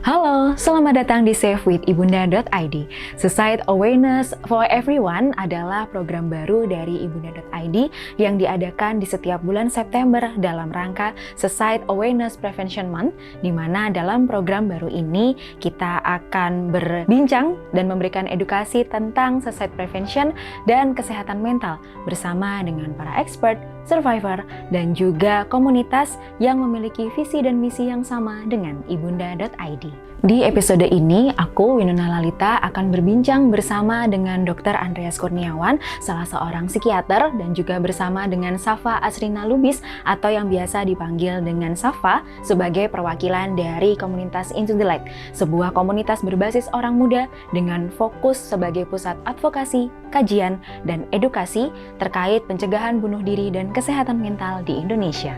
Halo, selamat datang di Save with Ibunda.id. Suicide Awareness for Everyone adalah program baru dari Ibunda.id yang diadakan di setiap bulan September dalam rangka Suicide Awareness Prevention Month, di mana dalam program baru ini kita akan berbincang dan memberikan edukasi tentang suicide prevention dan kesehatan mental bersama dengan para expert, survivor, dan juga komunitas yang memiliki visi dan misi yang sama dengan Ibunda.id. Di episode ini, aku, Winona Lalita, akan berbincang bersama dengan Dr. Andreas Kurniawan, salah seorang psikiater, dan juga bersama dengan Safa Asrina Lubis, atau yang biasa dipanggil dengan Safa, sebagai perwakilan dari komunitas Into the Light, sebuah komunitas berbasis orang muda dengan fokus sebagai pusat advokasi, kajian, dan edukasi terkait pencegahan bunuh diri dan kesehatan mental di Indonesia.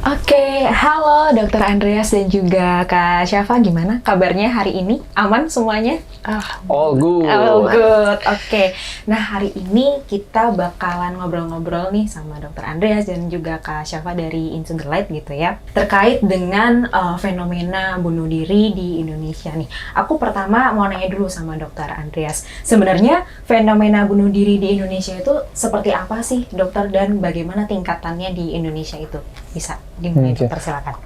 Oke, halo Dr. Andreas dan juga Kak Syafa, gimana kabarnya hari ini? Aman semuanya? All good. All good, oke. Nah, hari ini kita bakalan ngobrol-ngobrol nih sama Dr. Andreas dan juga Kak Syafa dari Into the Light gitu ya, terkait dengan fenomena bunuh diri di Indonesia nih. Aku pertama mau nanya dulu sama Dr. Andreas, sebenarnya fenomena bunuh diri di Indonesia itu seperti apa sih dokter, dan bagaimana tingkatannya di Indonesia itu? Bisa dimulai, dokter, silakan.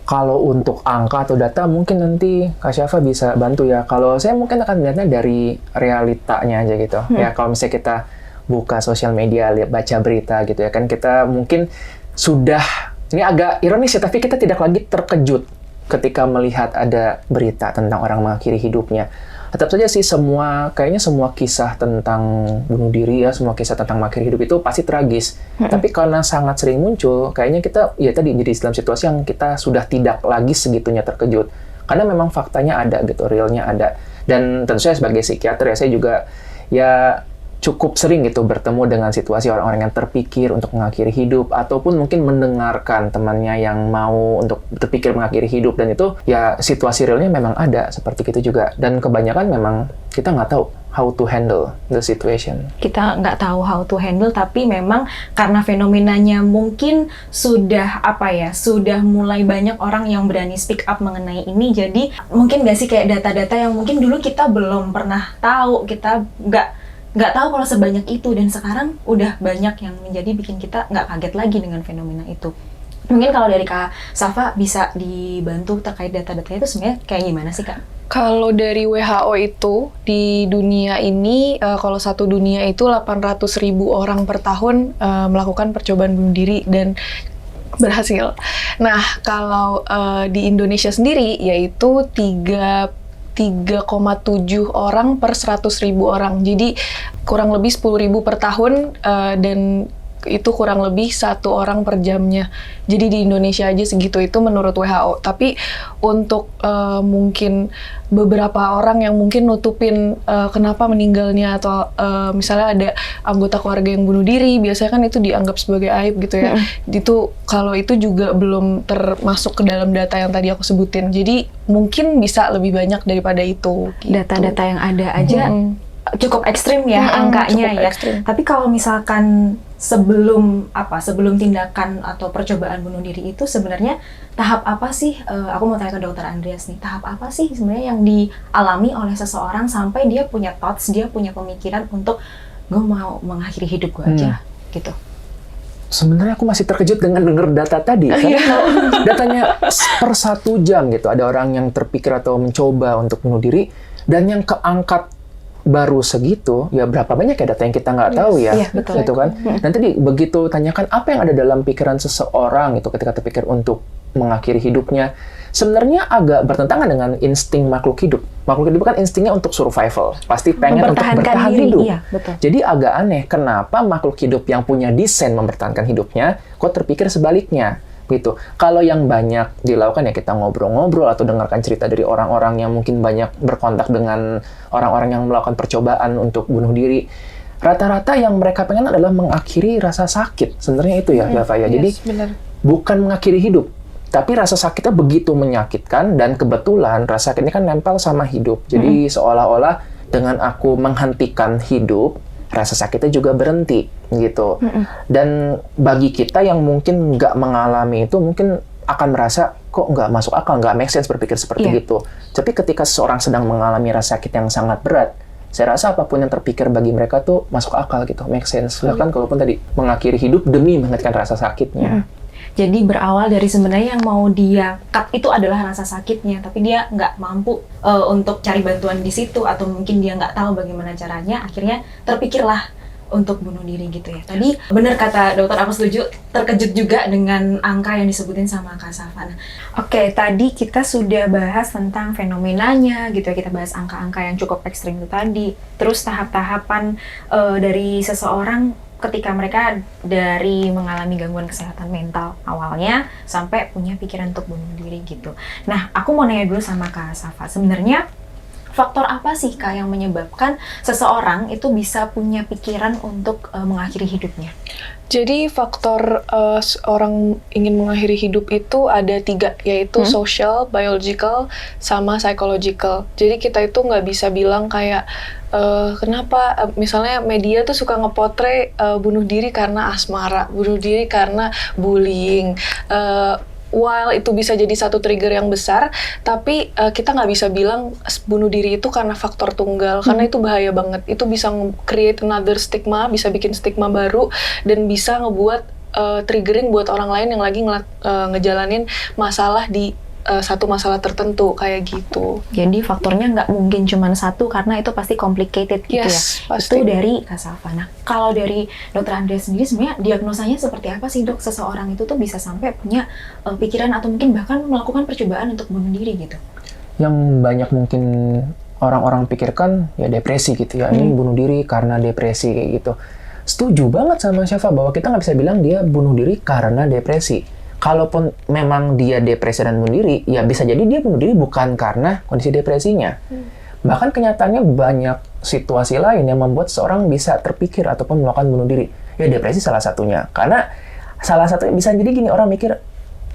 Kalau untuk angka atau data mungkin nanti Kak Syafa bisa bantu ya. Kalau saya mungkin akan melihatnya dari realitanya aja gitu. Ya kalau misalnya kita buka sosial media, lihat baca berita gitu ya kan, kita mungkin sudah, ini agak ironis ya, tapi kita tidak lagi terkejut ketika melihat ada berita tentang orang mengakhiri hidupnya. Tetap saja sih kayaknya semua kisah tentang bunuh diri ya, semua kisah tentang mengakhiri hidup itu pasti tragis. Tapi karena sangat sering muncul, kayaknya kita ya tadi jadi dalam situasi yang kita sudah tidak lagi segitunya terkejut. Karena memang faktanya ada gitu, realnya ada. Dan tentu saya sebagai psikiater ya, saya juga ya cukup sering gitu bertemu dengan situasi orang-orang yang terpikir untuk mengakhiri hidup, ataupun mungkin mendengarkan temannya yang mau untuk terpikir mengakhiri hidup, dan itu ya situasi realnya memang ada seperti itu juga. Dan kebanyakan memang kita nggak tahu how to handle the situation. Kita nggak tahu how to handle, tapi memang karena fenomenanya mungkin sudah sudah mulai banyak orang yang berani speak up mengenai ini. Jadi mungkin nggak sih kayak data-data yang mungkin dulu kita belum pernah tahu, kita nggak tahu kalau sebanyak itu, dan sekarang udah banyak yang menjadi bikin kita nggak kaget lagi dengan fenomena itu. Mungkin kalau dari Kak Safa bisa dibantu terkait data-datanya itu sebenarnya kayak gimana sih, Kak? Kalau dari WHO itu di dunia ini, kalau satu dunia itu 800.000 orang per tahun melakukan percobaan bunuh diri dan berhasil. Nah, kalau di Indonesia sendiri yaitu 3,7 orang per 100.000 orang. Jadi kurang lebih 10.000 per tahun, dan itu kurang lebih 1 orang per jamnya. Jadi di Indonesia aja segitu, itu menurut WHO. Tapi untuk mungkin beberapa orang yang mungkin nutupin kenapa meninggalnya, atau misalnya ada anggota keluarga yang bunuh diri, biasanya kan itu dianggap sebagai aib gitu ya. Itu kalau itu juga belum termasuk ke dalam data yang tadi aku sebutin. Jadi mungkin bisa lebih banyak daripada itu. Gitu. Data-data yang ada aja cukup ekstrim ya angkanya ya. Ekstrim. Tapi kalau misalkan sebelum tindakan atau percobaan bunuh diri itu sebenarnya tahap apa sih? Aku mau tanya ke Dr. Andreas nih, tahap apa sih sebenarnya yang dialami oleh seseorang sampai dia punya thoughts, dia punya pemikiran untuk gue mau mengakhiri hidup gue aja gitu? Sebenarnya aku masih terkejut dengan dengar data tadi, karena datanya per 1 jam gitu ada orang yang terpikir atau mencoba untuk bunuh diri, dan yang keangkat baru segitu, ya berapa banyak ya data yang kita nggak tahu ya, gitu kan. Dan tadi begitu tanyakan apa yang ada dalam pikiran seseorang itu ketika terpikir untuk mengakhiri hidupnya, sebenarnya agak bertentangan dengan insting makhluk hidup. Makhluk hidup kan instingnya untuk survival, pasti pengen untuk bertahan hidup. Iya, betul. Jadi agak aneh, kenapa makhluk hidup yang punya desain mempertahankan hidupnya, kok terpikir sebaliknya? Gitu. Kalau yang banyak dilakukan ya kita ngobrol-ngobrol atau dengarkan cerita dari orang-orang yang mungkin banyak berkontak dengan orang-orang yang melakukan percobaan untuk bunuh diri. Rata-rata yang mereka pengen adalah mengakhiri rasa sakit. Sebenarnya itu ya, Java ya. Jadi bukan mengakhiri hidup, tapi rasa sakitnya begitu menyakitkan, dan kebetulan rasa sakit ini kan nempel sama hidup. Jadi seolah-olah dengan aku menghentikan hidup, rasa sakitnya juga berhenti gitu. Dan bagi kita yang mungkin nggak mengalami itu, mungkin akan merasa kok nggak masuk akal, nggak make sense berpikir seperti itu. Tapi ketika seseorang sedang mengalami rasa sakit yang sangat berat, saya rasa apapun yang terpikir bagi mereka tuh masuk akal gitu, make sense. Bahkan kalaupun tadi mengakhiri hidup demi menghentikan rasa sakitnya. Jadi berawal dari sebenarnya yang mau dia cut itu adalah rasa sakitnya, tapi dia nggak mampu untuk cari bantuan di situ, atau mungkin dia nggak tahu bagaimana caranya, akhirnya terpikirlah untuk bunuh diri gitu ya. Tadi benar kata dokter, aku setuju, terkejut juga dengan angka yang disebutin sama Kak Safa. Oke, tadi kita sudah bahas tentang fenomenanya gitu ya, kita bahas angka-angka yang cukup ekstrim itu tadi, terus tahap-tahapan dari seseorang ketika mereka dari mengalami gangguan kesehatan mental awalnya sampai punya pikiran untuk bunuh diri gitu. Nah, aku mau nanya dulu sama Kak Safa, sebenarnya faktor apa sih Kak yang menyebabkan seseorang itu bisa punya pikiran untuk mengakhiri hidupnya? Jadi faktor orang ingin mengakhiri hidup itu ada 3, yaitu social, biological, sama psychological. Jadi kita itu nggak bisa bilang kayak kenapa misalnya media tuh suka ngepotre bunuh diri karena asmara, bunuh diri karena bullying. While itu bisa jadi satu trigger yang besar, tapi kita nggak bisa bilang bunuh diri itu karena faktor tunggal, karena itu bahaya banget. Itu bisa create another stigma, bisa bikin stigma baru, dan bisa ngebuat triggering buat orang lain yang lagi ngejalanin masalah di satu masalah tertentu kayak gitu. Jadi faktornya nggak mungkin cuma satu, karena itu pasti complicated gitu ya. Pasti. Itu dari Kak Safa. Nah, kalau dari Dokter Andrea sendiri sebenarnya diagnosanya seperti apa sih dok? Seseorang itu tuh bisa sampai punya pikiran atau mungkin bahkan melakukan percobaan untuk bunuh diri gitu? Yang banyak mungkin orang-orang pikirkan ya depresi gitu ya. Ini bunuh diri karena depresi kayak gitu. Setuju banget sama Syafa bahwa kita nggak bisa bilang dia bunuh diri karena depresi. Kalaupun memang dia depresi dan bunuh diri, ya bisa jadi dia bunuh diri bukan karena kondisi depresinya. Bahkan kenyataannya banyak situasi lain yang membuat seorang bisa terpikir ataupun melakukan bunuh diri. Ya depresi salah satunya. Karena salah satunya bisa jadi gini, orang mikir,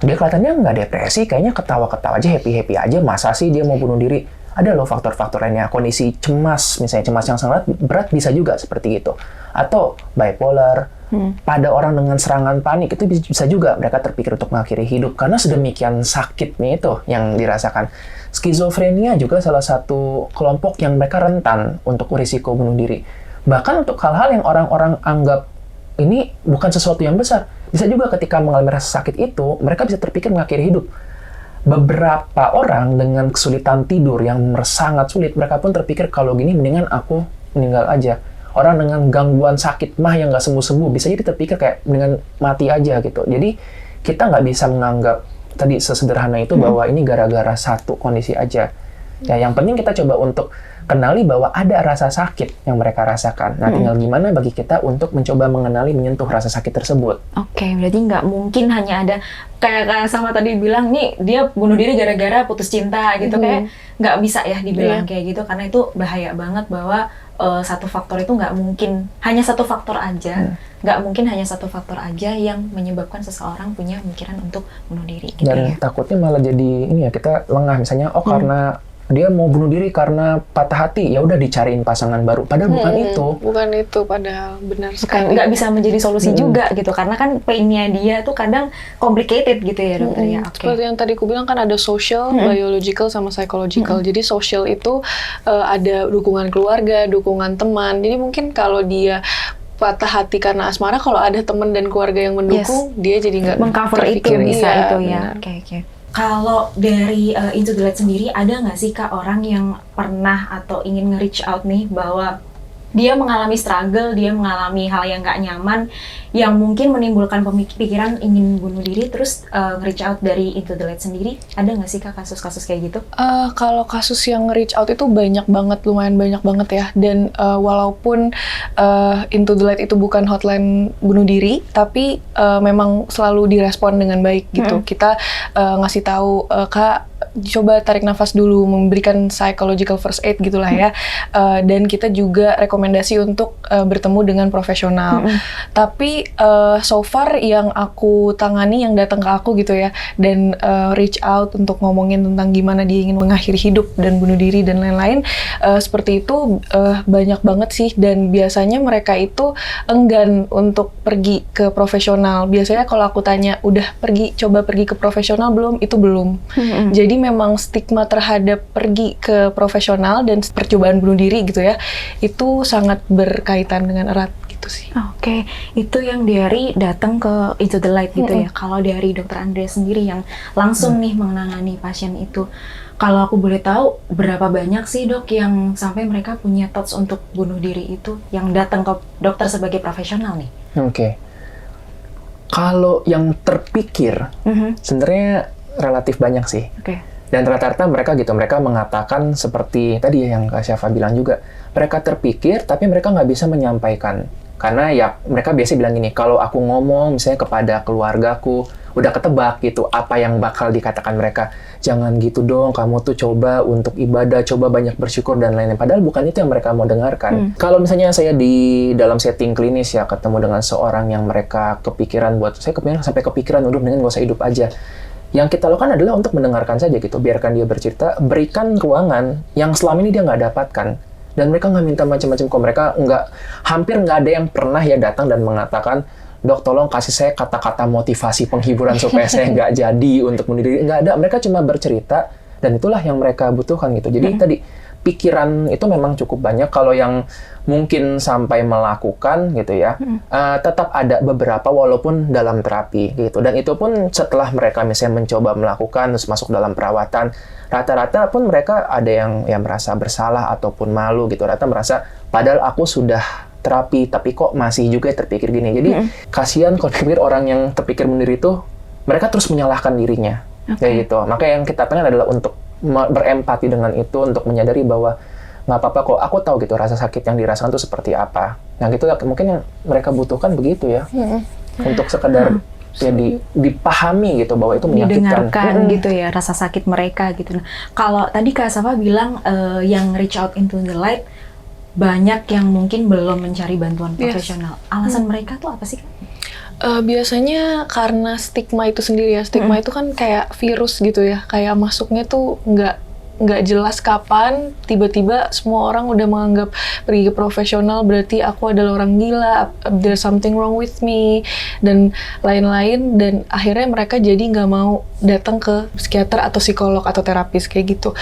dia kelihatannya nggak depresi, kayaknya ketawa-ketawa aja, happy-happy aja, masa sih dia mau bunuh diri? Ada loh faktor-faktor lainnya, kondisi cemas, misalnya cemas yang sangat berat bisa juga seperti itu. Atau bipolar, pada orang dengan serangan panik itu bisa juga mereka terpikir untuk mengakhiri hidup karena sedemikian sakitnya itu yang dirasakan. Skizofrenia juga salah satu kelompok yang mereka rentan untuk risiko bunuh diri. Bahkan untuk hal-hal yang orang-orang anggap ini bukan sesuatu yang besar, bisa juga ketika mengalami rasa sakit itu mereka bisa terpikir mengakhiri hidup. Beberapa orang dengan kesulitan tidur yang sangat sulit, mereka pun terpikir kalau gini mendingan aku meninggal aja. Orang dengan gangguan sakit mah yang nggak sembuh-sembuh bisa jadi terpikir kayak dengan mati aja gitu. Jadi kita nggak bisa menganggap tadi sesederhana itu bahwa ini gara-gara satu kondisi aja. Ya yang penting kita coba untuk kenali bahwa ada rasa sakit yang mereka rasakan. Nah tinggal gimana bagi kita untuk mencoba mengenali, menyentuh rasa sakit tersebut. Oke, berarti nggak mungkin hanya ada kayak sama tadi bilang nih dia bunuh diri gara-gara putus cinta gitu, kayak nggak bisa ya dibilang kayak gitu, karena itu bahaya banget bahwa satu faktor itu nggak mungkin hanya satu faktor aja, nggak mungkin hanya satu faktor aja yang menyebabkan seseorang punya pemikiran untuk bunuh diri. Gitu. Dan takutnya malah jadi ini ya, kita lengah misalnya, karena dia mau bunuh diri karena patah hati, ya udah dicariin pasangan baru. Padahal bukan itu. Bukan itu, padahal benar sekali. Nggak bisa menjadi solusi juga gitu, karena kan pain-nya dia tuh kadang complicated gitu ya dokter ya. Seperti yang tadi aku bilang kan ada social, biological, sama psychological. Jadi social itu ada dukungan keluarga, dukungan teman. Jadi mungkin kalau dia patah hati karena asmara, kalau ada teman dan keluarga yang mendukung, dia jadi nggak mengcover itu bisa itu ya. Oke. Kalau dari Into the Light sendiri, ada nggak sih Kak orang yang pernah atau ingin nge-reach out nih bahwa dia mengalami struggle, dia mengalami hal yang nggak nyaman, yang mungkin menimbulkan pemikiran ingin bunuh diri, terus nge-reach out dari Into the Light sendiri? Ada nggak sih Kak kasus-kasus kayak gitu? Kalau kasus yang nge-reach out itu banyak banget, lumayan banyak banget ya. Dan walaupun Into the Light itu bukan hotline bunuh diri, tapi memang selalu direspon dengan baik gitu. Kita ngasih tahu, Kak, coba tarik nafas dulu, memberikan psychological first aid gitulah ya. Dan kita juga rekomendasi untuk bertemu dengan profesional. Tapi so far yang aku tangani, yang datang ke aku gitu ya, dan reach out untuk ngomongin tentang gimana dia ingin mengakhiri hidup dan bunuh diri dan lain-lain, seperti itu banyak banget sih. Dan biasanya mereka itu enggan untuk pergi ke profesional. Biasanya kalau aku tanya, udah coba pergi ke profesional belum? Itu belum. Jadi memang stigma terhadap pergi ke profesional dan percobaan bunuh diri gitu ya, itu sangat berkaitan dengan erat gitu sih. Oke, itu yang dari datang ke Into the Light gitu ya. Kalau dari Dokter Andrea sendiri yang langsung nih menangani pasien itu, kalau aku boleh tahu, berapa banyak sih dok yang sampai mereka punya thoughts untuk bunuh diri itu yang datang ke dokter sebagai profesional nih? Oke. Kalau yang terpikir, sebenarnya relatif banyak sih. Dan rata-rata mereka mengatakan seperti tadi yang Kak Syafa bilang juga, mereka terpikir tapi mereka nggak bisa menyampaikan. Karena ya mereka biasa bilang gini, kalau aku ngomong misalnya kepada keluargaku, udah ketebak gitu apa yang bakal dikatakan mereka. Jangan gitu dong, kamu tuh coba untuk ibadah, coba banyak bersyukur dan lain-lain. Padahal bukan itu yang mereka mau dengarkan. Kalau misalnya saya di dalam setting klinis ya, ketemu dengan seorang yang mereka kepikiran sampai kepikiran, udah mendingan gak usah hidup aja. Yang kita lakukan adalah untuk mendengarkan saja gitu, biarkan dia bercerita, berikan ruangan yang selama ini dia nggak dapatkan. Dan mereka nggak minta macam-macam kok, mereka hampir nggak ada yang pernah ya datang dan mengatakan, dok tolong kasih saya kata-kata motivasi penghiburan supaya saya nggak jadi untuk bunuh diri. Nggak ada, mereka cuma bercerita dan itulah yang mereka butuhkan gitu. Jadi tadi pikiran itu memang cukup banyak. Kalau yang mungkin sampai melakukan gitu ya, tetap ada beberapa walaupun dalam terapi gitu. Dan itu pun setelah mereka misalnya mencoba melakukan terus masuk dalam perawatan, rata-rata pun mereka ada yang merasa bersalah ataupun malu gitu. Rata merasa padahal aku sudah terapi tapi kok masih juga terpikir gini. Jadi kasihan kalau pikir orang yang terpikir bunuh diri itu mereka terus menyalahkan dirinya kayak gitu. Maka yang kita pengen adalah untuk berempati dengan itu, untuk menyadari bahwa nggak apa-apa kok, aku tahu gitu rasa sakit yang dirasakan itu seperti apa. Nah gitu mungkin yang mereka butuhkan begitu ya, untuk sekedar ya dipahami gitu bahwa itu menyakitkan. Didengarkan gitu ya rasa sakit mereka gitu. Nah, kalau tadi Kak Syafa bilang yang reach out into the light banyak yang mungkin belum mencari bantuan profesional. Alasan mereka tuh apa sih Kak? Biasanya karena stigma itu sendiri ya. Stigma itu kan kayak virus gitu ya. Kayak masuknya tuh nggak jelas kapan, tiba-tiba semua orang udah menganggap pergi ke profesional berarti aku adalah orang gila, there's something wrong with me, dan lain-lain. Dan akhirnya mereka jadi nggak mau datang ke psikiater atau psikolog atau terapis kayak gitu.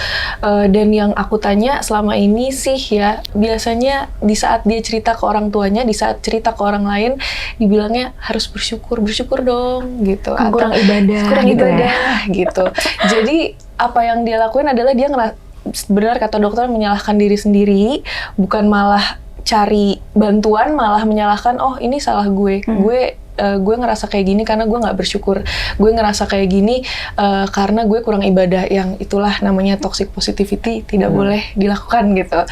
Dan yang aku tanya selama ini sih ya, biasanya di saat dia cerita ke orang tuanya, di saat cerita ke orang lain, dibilangnya harus bersyukur dong gitu. Kurang ibadah gitu. Jadi apa yang dia lakuin adalah dia benar kata dokter menyalahkan diri sendiri, bukan malah cari bantuan, malah menyalahkan ini salah gue. Gue ngerasa kayak gini karena gue nggak bersyukur. Gue ngerasa kayak gini karena gue kurang ibadah. Yang itulah namanya toxic positivity, tidak boleh dilakukan gitu.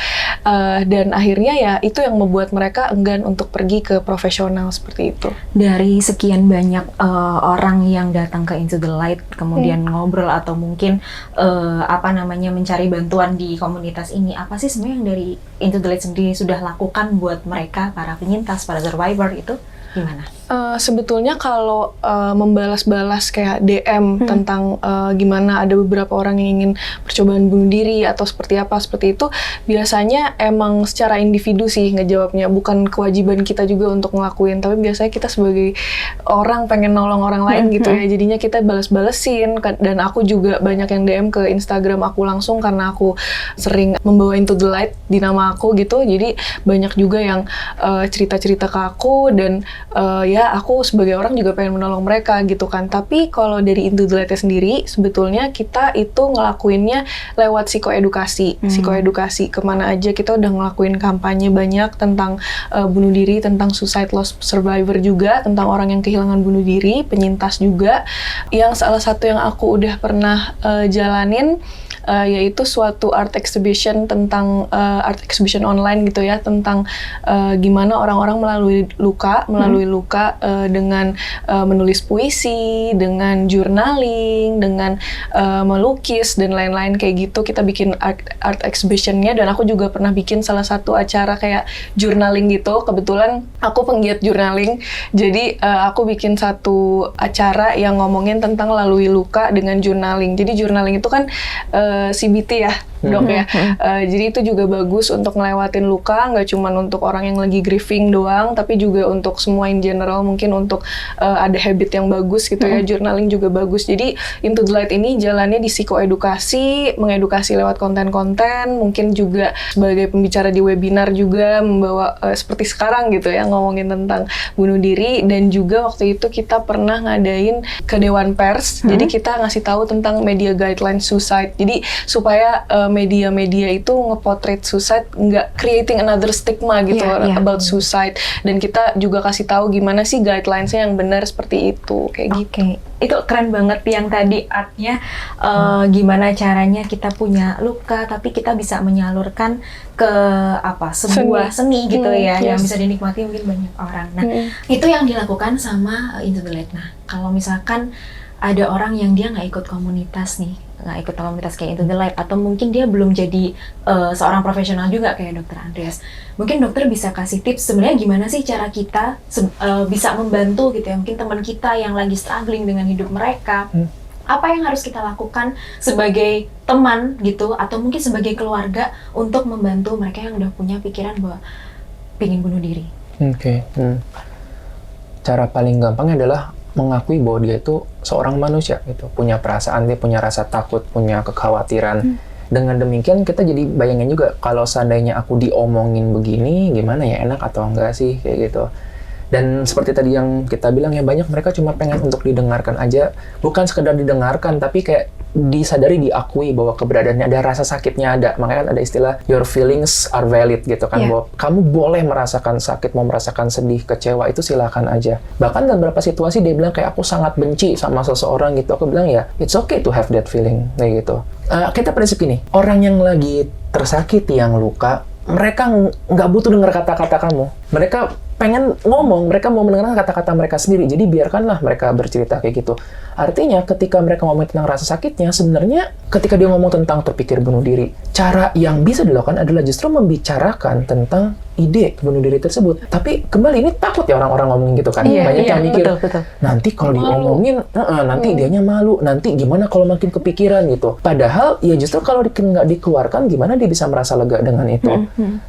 Dan akhirnya ya itu yang membuat mereka enggan untuk pergi ke profesional seperti itu. Dari sekian banyak orang yang datang ke Into the Light, kemudian ngobrol atau mungkin mencari bantuan di komunitas ini, apa sih sebenarnya yang dari Into the Light sendiri sudah lakukan buat mereka, para penyintas, para survivor itu gimana? Sebetulnya kalau membalas-balas kayak DM tentang gimana ada beberapa orang yang ingin percobaan bunuh diri atau seperti itu, biasanya emang secara individu sih ngejawabnya, bukan kewajiban kita juga untuk ngelakuin, tapi biasanya kita sebagai orang pengen nolong orang lain gitu ya, jadinya kita balas-balesin. Dan aku juga banyak yang DM ke Instagram aku langsung karena aku sering membawa Into the Light di nama aku gitu, jadi banyak juga yang cerita-cerita ke aku, dan ya aku sebagai orang juga pengen menolong mereka gitu kan. Tapi kalau dari Into the Light sendiri, sebetulnya kita itu ngelakuinnya lewat psikoedukasi. Psikoedukasi kemana aja kita udah ngelakuin kampanye banyak tentang bunuh diri, tentang suicide loss survivor juga, tentang orang yang kehilangan bunuh diri, penyintas juga. Yang salah satu yang aku udah pernah jalanin yaitu suatu art exhibition tentang art exhibition online gitu ya, tentang gimana orang-orang melalui luka dengan menulis puisi, dengan journaling, dengan melukis dan lain-lain kayak gitu. Kita bikin art exhibitionnya, dan aku juga pernah bikin salah satu acara kayak journaling gitu. Kebetulan aku penggiat journaling, jadi aku bikin satu acara yang ngomongin tentang lalui luka dengan journaling. Jadi journaling itu kan CBT ya, Dok ya. Jadi itu juga bagus untuk ngelewatin luka, nggak cuma untuk orang yang lagi grieving doang, tapi juga untuk semua in general, mungkin untuk ada habit yang bagus gitu ya. Journaling juga bagus. Jadi Into the Light ini jalannya di psikoedukasi, mengedukasi lewat konten-konten, mungkin juga sebagai pembicara di webinar juga membawa seperti sekarang gitu ya, ngomongin tentang bunuh diri. Dan juga waktu itu kita pernah ngadain ke Dewan Pers, jadi kita ngasih tahu tentang media guidelines suicide. Jadi supaya media-media itu ngepotret suicide, nggak creating another stigma gitu about suicide. Dan kita juga kasih tahu gimana sih guidelines-nya yang benar seperti itu, kayak gitu. Itu keren banget yang tadi artnya, gimana caranya kita punya luka tapi kita bisa menyalurkan ke sebuah seni gitu ya, yang bisa dinikmati mungkin banyak orang. Nah, itu yang dilakukan sama Into the Light. Nah, kalau misalkan ada orang yang dia nggak ikut komunitas nih, nggak ikut komunitas kayak Into the Light, atau mungkin dia belum jadi seorang profesional juga kayak Dr. Andreas, mungkin dokter bisa kasih tips sebenarnya gimana sih cara kita bisa membantu gitu ya, mungkin teman kita yang lagi struggling dengan hidup mereka, apa yang harus kita lakukan sebagai teman gitu, atau mungkin sebagai keluarga untuk membantu mereka yang udah punya pikiran bahwa pengen bunuh diri. Cara paling gampangnya adalah mengakui bahwa dia itu seorang manusia gitu, punya perasaan, dia punya rasa takut, punya kekhawatiran. Dengan demikian kita jadi bayangin juga, kalau seandainya aku diomongin begini, gimana ya, enak atau enggak sih, kayak gitu. Dan seperti tadi yang kita bilang ya, banyak mereka cuma pengen untuk didengarkan aja, bukan sekedar didengarkan, tapi kayak disadari, diakui bahwa keberadaannya ada, rasa sakitnya ada. Makanya kan ada istilah your feelings are valid gitu kan, bahwa kamu boleh merasakan sakit, mau merasakan sedih, kecewa, itu silakan aja. Bahkan dalam beberapa situasi dia bilang kayak aku sangat benci sama seseorang gitu, aku bilang ya it's okay to have that feeling kayak gitu. Kita prinsip ini, orang yang lagi tersakiti, yang luka, mereka nggak butuh dengar kata-kata kamu. Mereka pengen ngomong, mereka mau mendengarkan kata-kata mereka sendiri. Jadi biarkanlah mereka bercerita kayak gitu. Artinya ketika mereka ngomong tentang rasa sakitnya, sebenarnya ketika dia ngomong tentang terpikir bunuh diri, cara yang bisa dilakukan adalah justru membicarakan tentang ide bunuh diri tersebut. Tapi kembali ini takut ya orang-orang ngomongin gitu kan. Banyak yang mikir, betul. Nanti kalau diomongin, nanti dianya malu, nanti gimana kalau makin kepikiran gitu. Padahal ya justru kalau nggak dikeluarkan, gimana dia bisa merasa lega dengan itu.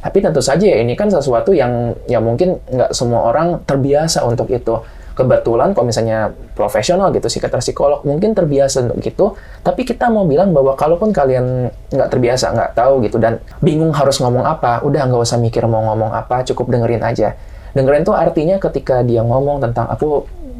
Tapi tentu saja ya, ini kan sesuatu yang ya mungkin nggak semua orang terbiasa untuk itu. Kebetulan kalau misalnya profesional gitu, psikiater, psikolog mungkin terbiasa untuk gitu, tapi kita mau bilang bahwa kalaupun kalian nggak terbiasa, nggak tahu gitu, dan bingung harus ngomong apa, udah nggak usah mikir mau ngomong apa, cukup dengerin aja. Dengerin tuh artinya ketika dia ngomong tentang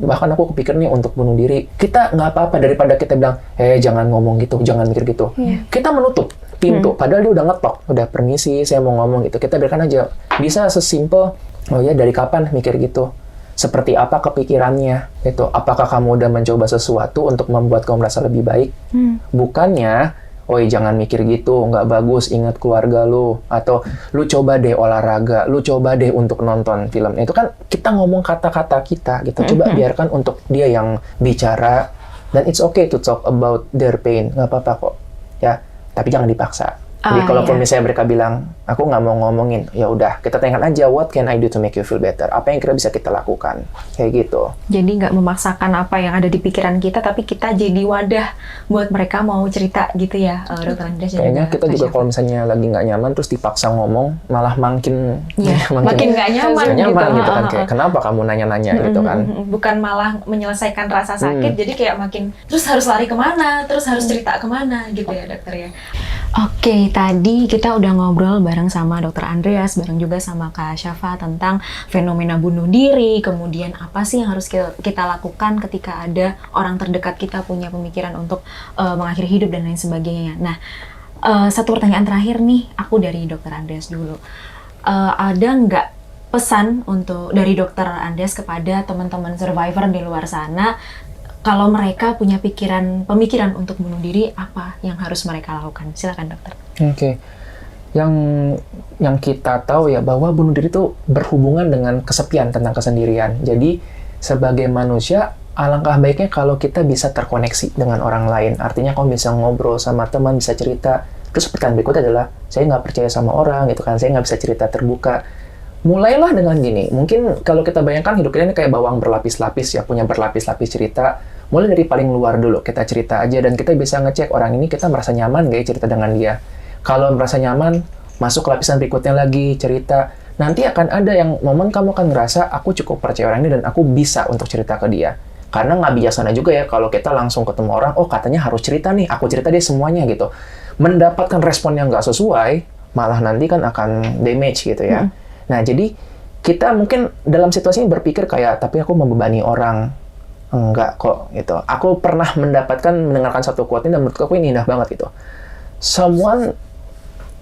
bahkan aku kepikir nih untuk bunuh diri, kita nggak apa-apa daripada kita bilang, jangan ngomong gitu, jangan mikir gitu. Kita menutup pintu, padahal dia udah ngetok, udah permisi, saya mau ngomong gitu. Kita biarkan aja. Bisa sesimpel, oh ya dari kapan mikir gitu? Seperti apa kepikirannya? Itu apakah kamu udah mencoba sesuatu untuk membuat kamu merasa lebih baik? Bukannya, jangan mikir gitu, nggak bagus, ingat keluarga lu, atau lu coba deh olahraga, lu coba deh untuk nonton film. Itu kan kita ngomong kata-kata kita gitu. Coba biarkan untuk dia yang bicara, dan it's okay to talk about their pain, nggak apa-apa kok, ya. Tapi jangan dipaksa. Jadi kalaupun misalnya mereka bilang, aku nggak mau ngomongin, ya udah, kita tanyakan aja, what can I do to make you feel better? Apa yang kira bisa kita lakukan? Kayak gitu. Jadi nggak memaksakan apa yang ada di pikiran kita, tapi kita jadi wadah buat mereka mau cerita gitu ya, Dr. Andreas. Kayaknya kita juga kalau misalnya lagi nggak nyaman, terus dipaksa ngomong, malah makin nggak nyaman gitu kan. Kayak, kenapa kamu nanya-nanya gitu kan? Bukan malah menyelesaikan rasa sakit, jadi kayak makin, terus harus lari kemana, terus harus cerita kemana gitu ya dokter ya. Oke, tadi kita udah ngobrol bareng sama Dr. Andreas, bareng juga sama Kak Syafa tentang fenomena bunuh diri, kemudian apa sih yang harus kita lakukan ketika ada orang terdekat kita punya pemikiran untuk mengakhiri hidup dan lain sebagainya. Nah, satu pertanyaan terakhir nih, aku dari Dr. Andreas dulu. Ada nggak pesan dari Dr. Andreas kepada teman-teman survivor di luar sana, kalau mereka punya pemikiran untuk bunuh diri, apa yang harus mereka lakukan? Silakan dokter. Oke. Yang kita tahu ya bahwa bunuh diri itu berhubungan dengan kesepian, tentang kesendirian. Jadi sebagai manusia, alangkah baiknya kalau kita bisa terkoneksi dengan orang lain. Artinya kamu bisa ngobrol sama teman, bisa cerita. Terus pertanyaan berikutnya adalah, saya nggak percaya sama orang gitu kan, saya nggak bisa cerita terbuka. Mulailah dengan gini, mungkin kalau kita bayangkan hidup kita ini kayak bawang berlapis-lapis ya, punya berlapis-lapis cerita. Mulai dari paling luar dulu, kita cerita aja dan kita bisa ngecek orang ini kita merasa nyaman nggak ya cerita dengan dia. Kalau merasa nyaman, masuk ke lapisan berikutnya lagi, cerita. Nanti akan ada yang momen kamu akan ngerasa, aku cukup percaya orang ini dan aku bisa untuk cerita ke dia. Karena nggak bijaksana juga ya kalau kita langsung ketemu orang, oh katanya harus cerita nih, aku cerita dia semuanya gitu. Mendapatkan respon yang nggak sesuai, malah nanti kan akan damage gitu ya. Nah, jadi kita mungkin dalam situasi ini berpikir kayak, tapi aku membebani orang. Enggak kok, gitu. Aku pernah mendengarkan satu quote ini dan menurut aku ini indah banget gitu. Someone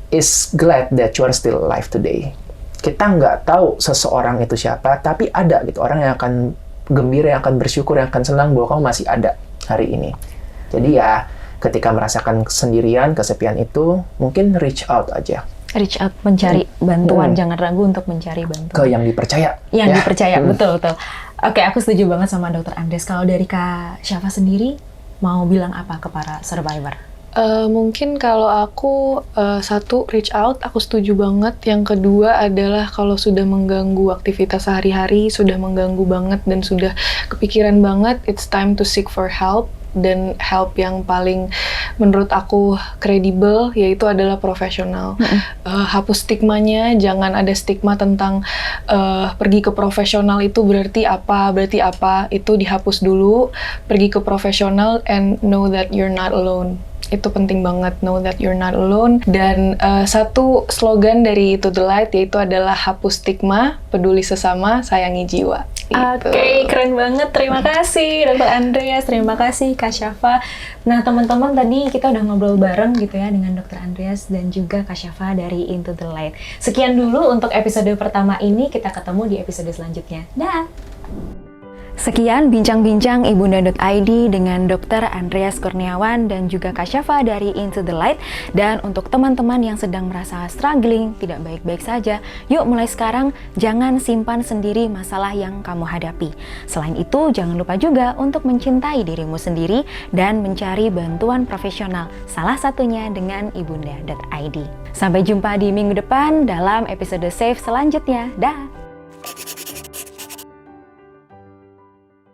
is glad that you are still alive today. Kita nggak tahu seseorang itu siapa, tapi ada gitu. Orang yang akan gembira, yang akan bersyukur, yang akan senang bahwa kamu masih ada hari ini. Jadi ya, ketika merasakan kesendirian, kesepian itu, mungkin reach out aja. Reach out, mencari bantuan, jangan ragu untuk mencari bantuan. Ke yang dipercaya. Yang dipercaya, betul. Oke, aku setuju banget sama Dr. Andreas. Kalau dari Kak Syafa sendiri, mau bilang apa ke para survivor? Mungkin kalau aku, satu, reach out, aku setuju banget. Yang kedua adalah kalau sudah mengganggu aktivitas sehari-hari, sudah mengganggu banget dan sudah kepikiran banget, it's time to seek for help. Dan help yang paling menurut aku kredibel yaitu adalah profesional. Hapus stigmanya, jangan ada stigma tentang pergi ke profesional itu berarti apa, itu dihapus dulu. Pergi ke profesional and know that you're not alone. Itu penting banget, know that you're not alone. Dan satu slogan dari To The Light yaitu adalah hapus stigma, peduli sesama, sayangi jiwa. Oke, keren banget. Terima kasih Dr. Andreas, terima kasih Kak Syafa. Nah, teman-teman, tadi kita udah ngobrol bareng gitu ya dengan Dr. Andreas dan juga Kak Syafa dari Into the Light. Sekian dulu untuk episode pertama ini, kita ketemu di episode selanjutnya. Dah! Sekian bincang-bincang Ibunda.id dengan Dr. Andreas Kurniawan dan juga Kak Syafa dari Into the Light. Dan untuk teman-teman yang sedang merasa struggling, tidak baik-baik saja, yuk mulai sekarang jangan simpan sendiri masalah yang kamu hadapi. Selain itu, jangan lupa juga untuk mencintai dirimu sendiri dan mencari bantuan profesional, salah satunya dengan Ibunda.id. Sampai jumpa di minggu depan dalam episode Safe selanjutnya. Dah!